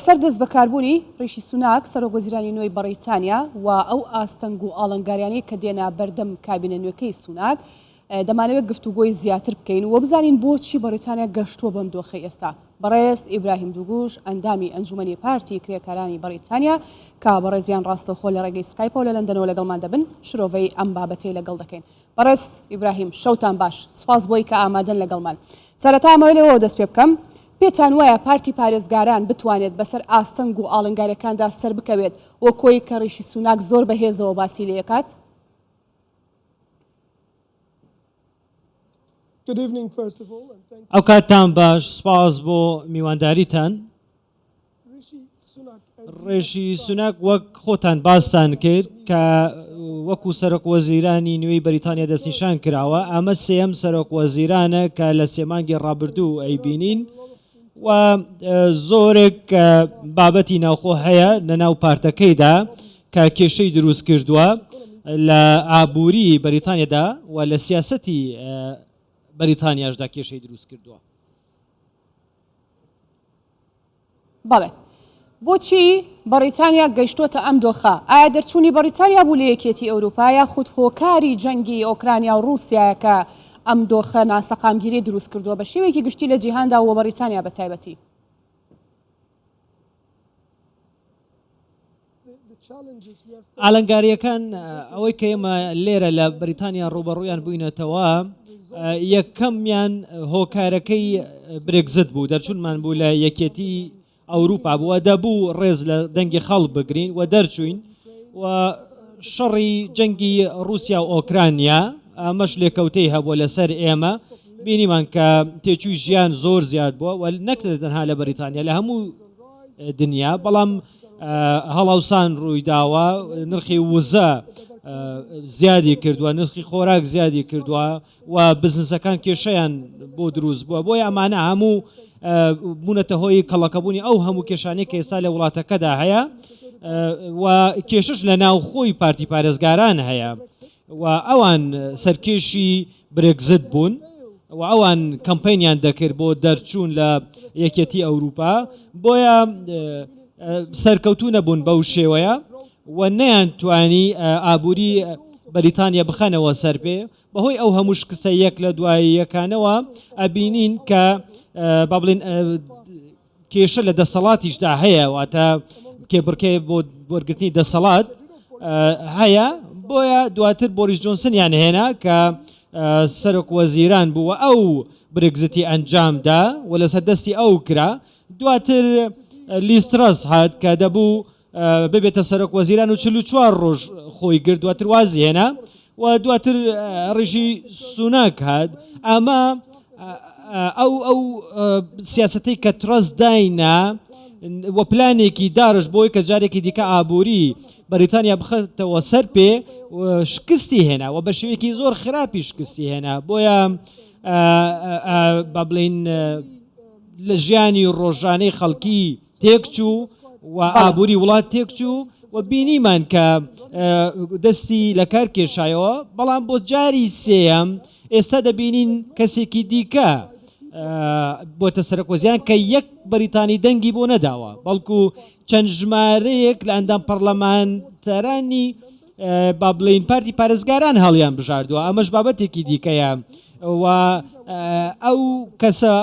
سەردەست بەکاربوونی ڕیشی سوناک سەرۆکوەزیرانی نوێی بەڕیتانیا و ئەو ئاستەنگ و ئاڵنگاریانەی کە دێنا بەردەم کابینە نوێەکەی سوناک دەمانەوێت گفتوگۆی زیاتر بکەین و بزانین بۆچی بەڕیتانیا گەشتووە بەم دۆخەی ئێستا. بەڕێز ئیبراهیم دووگوش ئەندامی ئەنجومەنی پارتی کرێکارانی بەڕیتانیا کە بەڕێزیان ڕاستەوخۆ لە ڕێگەی سکایپەوە لە لەندەنەوە لەگەڵمان دەبن شرۆڤەی ئەم بابەتەی لەگەڵ دەکەین. بەڕێز ئیبراهیم شەوتان باش، سوپاس بۆی کە ئامادەن لەگەڵمان. سەرەتا ئەمەوێت لەوە دەست پێ بکەم، پێتان وایە پارتی پارێزگاران بتوانێت بەسەر ئاستەنگ و ئاڵنگاریەکاندا سەر بکەوێت وەکۆی کە ڕیشی سوناک زۆر بەهێزەوە باسی لێ دەکات؟ ئەو کاتتان باش، سپاس بۆ میوانداریتان. ڕێژی سوناک وەک خۆتان باستان کرد کە وەکو سەرۆکوەزیرانی نوێی بەریتانیا دەستنیشان کراوە، ئەمە سێەم سەرۆکوەزیرانە کە لە سێمانگی ڕابردوو ئەیبینین و زۆرێک بابەتی ناوخۆ هەیە لە ناو پارتەکەیدا کە کێشەی دروست کردووە لە ئابووری بەریتانیادا و لە سیاسەتی بەریتانیاشدا کێشەی دروست کردووە. بەڵێ، بۆچی بەڕیتانیا گەیشتۆتە ئەم دۆخە؟ ئایا دەرچوونی بەڕیتانیا بوو لە یەکێتی ئەوروپا یا خود هۆکاری جەنگی ئۆکرانیا و رووسایە کە ئەم دۆخە ناسەقامگیری دروست کردووە بە شێوەیەکی گشتی لە جیهاندا و بەڕیتانیا بە تایبەتی؟ ئالنگاریەکان ئەوەی کە ئێمە لێرە لە بەریتانیا ڕوبەڕوویان بووینەتەوە، یەکەمیان هۆکارەکەی برێگزت بوو، دەرچوونمان بوو لە یەکێتی ئەوروپا بووە، دەبوو ڕێز لە دەنگی خەڵک بگرین و دەرچوین و شەڕی جەنگی رووسیا و ئۆکرانیا ئەمەش لێکەوتەی هەبووە لەسەر ئێمە، بینیمان کە تێچووی ژیان زۆر زیاد بووە و نەکرێت تەنها لە بەریتانیا، لە هەموو دنیا، بەڵام هەڵاوسان ڕووی داوە، نرخی وزە زیادی کردووە، نرخی خۆراک زیادی کردووە و بزنسەکان کێشەیان بۆ دروست بووە، بۆی ئەمانە هەموو بوونەتە هۆی کەڵەکەبوونی ئەو هەموو کێشانەی کە ئێستا لە وڵاتەکەدا هەیە و کێشش لە ناو خۆی پارتی پارێزگاران هەیە و ئەوان سەرکێشی برێگزت بوون و ئەوان کەمپینیان دەکرد بۆ دەرچوون لە یەکێتی ئەوروپا، بۆیە سەرکەوتوو نەبوون بەو شێوەیە و نەیانتوانی ئابووری بەریتانیا بخەنەوە سەر پێ، بەهۆی ئەو هەموو شکستە یەک لە دوای یەکانەوە ئەبینین کە با بڵێن کێشە لە دەسەڵاتیشدا هەیە، واتە کێبڕکێ بۆ وەرگرتنی دەسەڵات هەیە، بۆیە دواتر بۆریس جۆنسنیان هێنا کە سەرۆکوەزیران بووە ئەو برێگزتی ئەنجامدا و لەسەر دەستی ئەو کرا، دواتر لیسترەس هات کە دەبوو ببێتە سەرۆکوەزیران و 44 ڕۆژ خۆی گرت، دواتر وازی هێنا و دواتر ڕێژی سوناک هات. ئەمە ئەو سیاسەتەی کە ترەس داینا و پلانێکی دارش بۆی کە جارێکی دیکە ئابووری بەریتانیا بخەتەوە سەر پێ شکستی هێنا و بە شێوەیەکی زۆر خراپی شکستی هێنا، بۆیە با بڵێن لە ژیانی ڕۆژانەی خەڵکی تێکچوو و ئابووری وڵات تێکچوو و بینیمان کە دەستی لە کار کێشایەوە، بەڵام بۆ جاری سێەم ئێستا دەبینین کەسێکی دیکە بۆتە سەرۆکوەزیران کە یەک بەریتانی دەنگی بۆ نەداوە، بەڵکو چەند ژمارەیەک لە ئەندام پەرلەمانتەرانی با بڵێن پارتی پارێزگاران هەڵیان بژاردووە، ئەمەش بابەتێکی دیکەیە و ئەو کەسە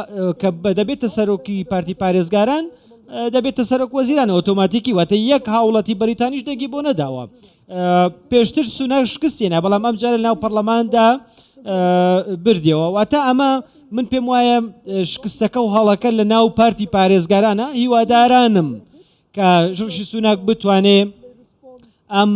کە دەبێتە سەرۆکی پارتی پارێزگاران دەبێتە سەرۆکوەزیران ئۆتۆماتیکی، واتە یەک هاوڵەتی بەریتانیش دەنگی بۆ نەداوە. پێشتر سوناک شکستێنە، بەڵام ئەم جارە ناو پەرلەماندا بردیەوە، واتە ئەمە من پێم وایە شکستەکە و هەڵەکە لە ناو پارتی پارێزگارانە. هیوادارانم کە ڕیشی سوناک بتوانێ ئەم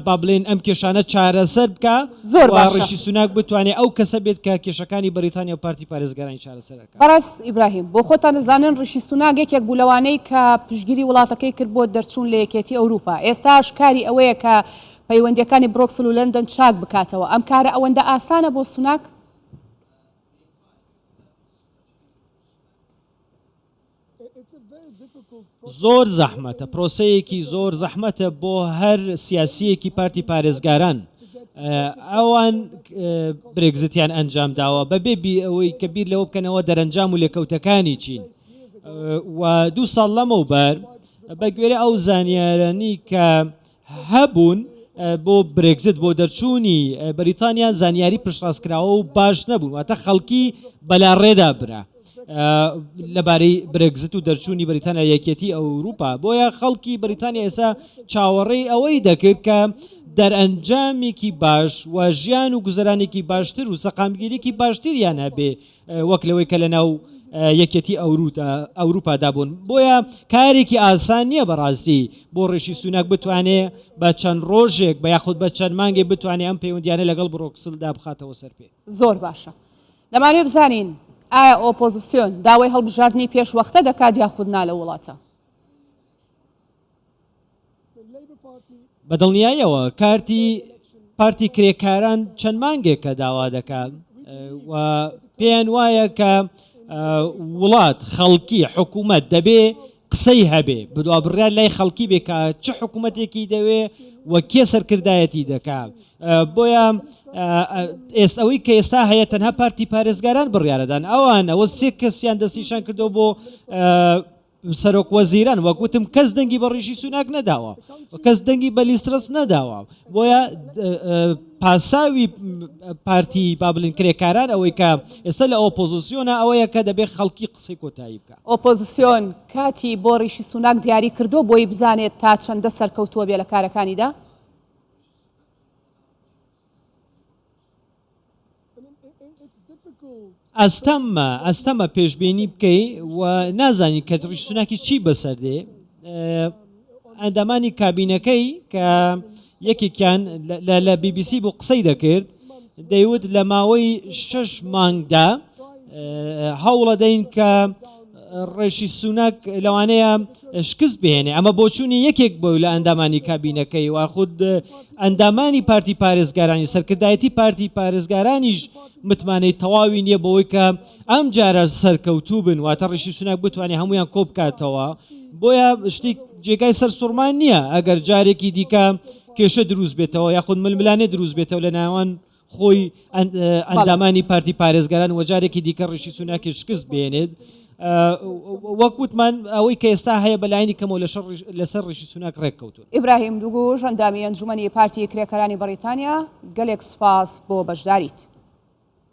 با بڵێن ئەم کێشانە چارەسەر بکە، زۆر ڕیشی سوناک بتوانێت ئەو کەسە بێت کە کێشەکانی بەریتانیا و پارتی پارێزگارانی چارەسەرەکە. بەڕاست ئیبراهیم، بۆ خۆتان دەزانن ڕیشی سوناک یەکێک بوو لەوانەی کە پشتگیری وڵاتەکەی کرد بۆ دەرچوون لە یەکێتی ئەوروپا. ئێستا ئاشکاری ئەوەیە کە پەیوەندیەکانی بڕۆکسل و لەندەن چاک بکاتەوە. ئەم کارە ئەوەندە ئاسانە بۆ سوناک؟ زۆر زەحمەتە، پرۆسەیەکی زۆر زەحمەتە بۆ هەر سیاسیەکی پارتی پارێزگاران ئەوان برێگزتیان ئەنجام داوە بەبێ ئەوەی کە بیر لەوە بکەنەوە دەرەنجام و لێکەوتەکانی چین. و 2 ساڵ لەمەوبەر بە گوێرە ئەو زانیارانی کە هەبوون بۆ برێگزت بۆ دەرچوونی بەریتانیا زانیاری پشتڕاستکراوە و باش نەبوون واتە خەڵکی بەلا ڕێدا برا لەبارەی برێگزت و دەرچوونی بەریتانیا یەکێتی ئەوروپا بۆیە خەڵکی بەریتانیا ئێستا چاوەڕێی ئەوەی دەکرد کە دەرئەنجامێکی باش و ژیان و گوزەرانێکی باشتر و سەقامگیریێکی باشتریان هەبێ وەک لەوەی کە لەناو یەکێتی ئەوروپادا بوون بۆیە کارێکی ئاسان نییە بەڕاستی بۆ ڕێشی سوناک بتوانێت بە چەند ڕۆژێک بە یاخود بە چەند مانگێک بتوانێت ئەم پەیوەندیانە لەگەڵ بڕۆکسلدا بخاتەوە سەر پێ زۆر باشە دەمانوێت بزانین ئایا ئۆپۆزیسیۆن داوای هەڵبژاردننی پێشوەختە دەکات یاخود نا لە وڵاتە بەدڵنیاییەوە کارتی پارتی کرێکاران چەند مانگێکە داوا دەکات و پێیان وایە کە وڵات خەڵکی حکوومەت دەبێ قسەی هەبێ بدوا بڕیان لای خەڵکی بێ کە چ حکوومەتێکی دەوێ و کێ سەرکردایەتی دەکات بۆیە ئێستەوەی کە ئێستا هەیە تەنها پارتی پارێزگاران بڕیارەدان ئەوان ئەوە سێ کەسیان دەستیشان کردەوە بۆ سەرۆک وەزیران وەکوتم کەس دەنگی بە ڕیشی سوناک نەداوە کەس دەنگی بە لیسترس نەداوە بۆیە پاساوی پارتی با بڵین کرێکاران ئەوەی کە ئێستا لە ئۆپۆزیسیۆنە ئەوەیە کە دەبێت خەڵکی قسەی کۆتایی بکە ئۆپۆزیسیۆن کاتی بۆ ڕیشی سوناک دیاری کردو بۆی بزانێت تا چەندە سەرکەوتووە بێ لە کارەکانیدا ئەستەمە پێشبێنی بکەی و نازانی کە ڕیشی سوناکی چی بەسەردێ ئەندامانی کابینەکەی کە یەکێکیان لە BBC بۆ قسەی دەکرد دەیوت لە ماوەی 6 مانگدا هەوڵە دەین کە ڕێشی سوناک لەوانەیە شکست بهێنێ ئەمە بۆچوونی یەکێک بۆ لە ئەندامانی کابینەکەی و خود ئەندامانی پارتی پارێزگارانی سەرکردایەتی پارتی پارێزگارانیش متمانەی تەواوی نییە بەوەی کە ئەم جارە سەرکەوتوو بن واتە ڕیشی سوناک بتوانێت هەمویان کۆ بکاتەوە بۆیە شتی جێگای سەر سوورمان نییە ئەگەر جارێکی دیکە کێشە دروست بێتەوە یاخود ململانێ دروست بێتەوە لە ناوان خۆی ئەندامانی پارتی پارێزگاران و جارێکی دیکە ڕیشی سوناکی شکست بێنێت وەکوتمان ئەوەی کە ئێستا هەیە بەلایانی کەمەوە لەسەر ڕیشی سوناک ڕێککەوتون ئیبراهیم دووگوش ئەندامی ئەنجومەنی پارتی کرێکەرانی بەریتانیا گەلێک سوپاس بۆ بەشداریت